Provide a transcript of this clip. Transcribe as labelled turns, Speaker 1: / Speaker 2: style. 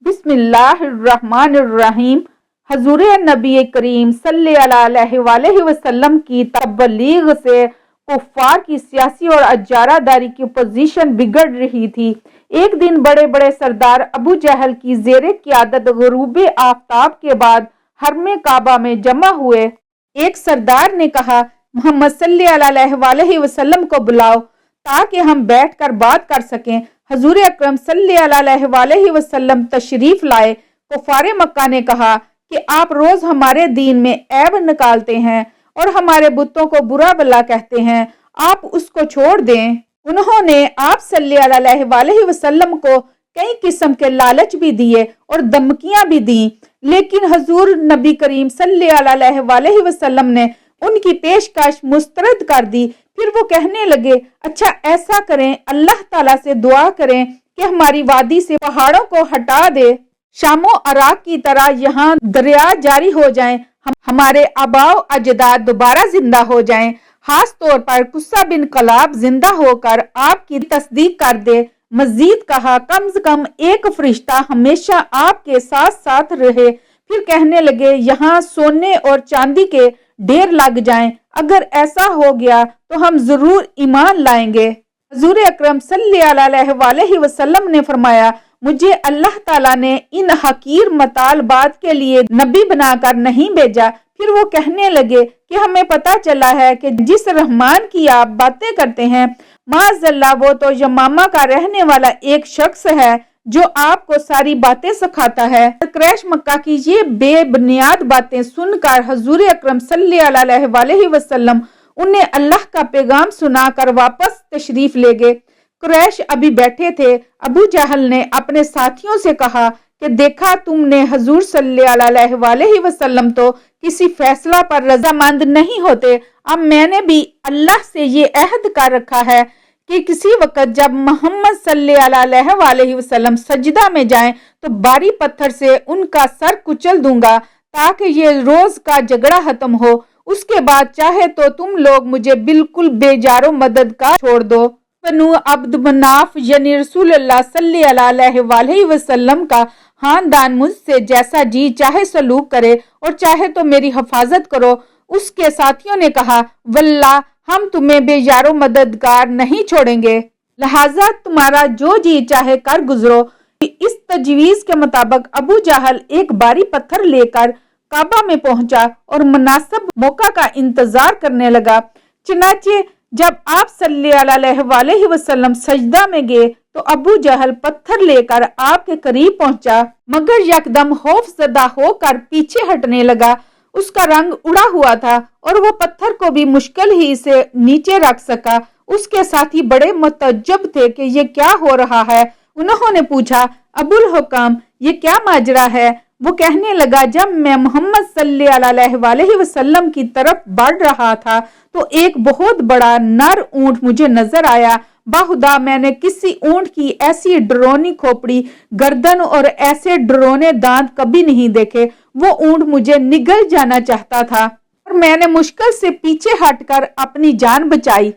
Speaker 1: बिस्मिल्लाहिर्रहमानिर्रहीम। हजूर नबी करीम सल्लल्लाहु अलैहि वसल्लम की तबलीग से कुफ्फार की सियासी और अजारादारी की पोजीशन बिगड़ रही थी। एक दिन बड़े बड़े सरदार अबू जहल की ज़ेरे क़ियादत ग़ुरूब आफ़ताब के बाद हरमे काबा में जमा हुए। एक सरदार ने कहा, मोहम्मद सल्लल्लाहु अलैहि वसल्लम को बुलाओ ताकि हम बैठकर बात कर सकें। हजूर अकरम सल्लल्लाहु अलैहि वसल्लम तशरीफ लाए। कुफ़ारे मक्का ने कहा कि आप रोज हमारे दीन में ऐब निकालते हैं और हमारे बुतों को बुरा भला कहते हैं, आप उसको छोड़ दें। उन्होंने आप सल्लल्लाहु अलैहि वसल्लम को कई किस्म के लालच भी दिए और धमकियां भी दी, लेकिन हजूर नबी करीम सल्लल्लाहु अलैहि वसल्लम ने उनकी पेशकश मुस्तरद कर दी। फिर वो कहने लगे, अच्छा ऐसा करें, अल्लाह ताला से दुआ करें कि हमारी वादी से पहाड़ों को हटा दे, शामो अराक की तरह यहाँ दरिया जारी हो जाएं, हमारे आबाओ अजदाद दोबारा जिंदा हो जाएं, खास तौर पर कुस्सा बिन कलाब जिंदा होकर आपकी तस्दीक कर दे। मजीद कहा, कम से कम एक फरिश्ता हमेशा आपके साथ साथ रहे। फिर कहने लगे, यहाँ सोने और चांदी के ढेर लग जाएं, अगर ऐसा हो गया तो हम जरूर ईमान लाएंगे। हजूर अकरम सल्लल्लाहु अलैहि वसल्लम ने फरमाया, मुझे अल्लाह ताला ने इन हकीर मतालबात के लिए नबी बनाकर नहीं भेजा। फिर वो कहने लगे कि हमें पता चला है कि जिस रहमान की आप बातें करते हैं, माज़अल्लाह वो तो यमामा का रहने वाला एक शख्स है जो आपको सारी बातें सिखाता है। क्रैश मक्का की ये बेबुनियाद बातें सुनकर हजूर अकरम सल्लल्लाहु अलैहि वसल्लम उन्हें अल्लाह का पैगाम सुनाकर वापस तशरीफ ले गए। कुरैश अभी बैठे थे। अबू जहल ने अपने साथियों से कहा कि देखा तुमने, हजूर सल्लल्लाहु अलैहि वसल्लम तो किसी फैसला पर रजामंद नहीं होते। अब मैंने भी अल्लाह से ये अहद कर रखा है कि किसी वक्त जब मोहम्मद सल्लल्लाहु अलैहि वसल्लम सजदा में जाएं तो भारी पत्थर से उनका सर कुचल दूंगा ताकि ये रोज का झगड़ा खत्म हो। उसके बाद चाहे तो तुम लोग मुझे बिल्कुल बेजारो मदद का छोड़ दो। बनु अब्द मनाफ यानी रसूलुल्लाह सल्लल्लाहु अलैहि वसल्लम का खानदान मुझसे जैसा जी चाहे सलूक करे और चाहे तो मेरी हिफाजत करो। उसके साथियों ने कहा, वल्लाह हम तुम्हें बेयारो मददगार नहीं छोड़ेंगे, लिहाजा तुम्हारा जो जी चाहे कर गुजरो। इस तजवीज के मुताबिक अबू जहल एक भारी पत्थर लेकर काबा में पहुंचा और मुनासिब मौका का इंतजार करने लगा। चनाचे जब आप सल्लल्लाहु अलैहि वसल्लम सजदा में गए तो अबू जहल पत्थर लेकर आपके करीब पहुंचा, मगर यकदम खौफजदा होकर पीछे हटने लगा। उसका रंग उड़ा हुआ था और वो पत्थर को भी मुश्किल ही से नीचे रख सका। उसके साथी बड़े मुतअज्जब थे कि ये क्या हो रहा है। उन्होंने पूछा, अबुल हुकाम ये क्या माजरा है? वो कहने लगा, जब मैं मोहम्मद सल्लल्लाहु अलैहि वसल्लम की तरफ बढ़ रहा था तो एक बहुत बड़ा नर ऊंट मुझे नजर आया। बाहुदा मैंने किसी ऊंट की ऐसी डरोनी खोपड़ी, गर्दन और ऐसे डरोने दांत कभी नहीं देखे। वो ऊंट मुझे निगल जाना चाहता था और मैंने मुश्किल से पीछे हटकर अपनी जान बचाई।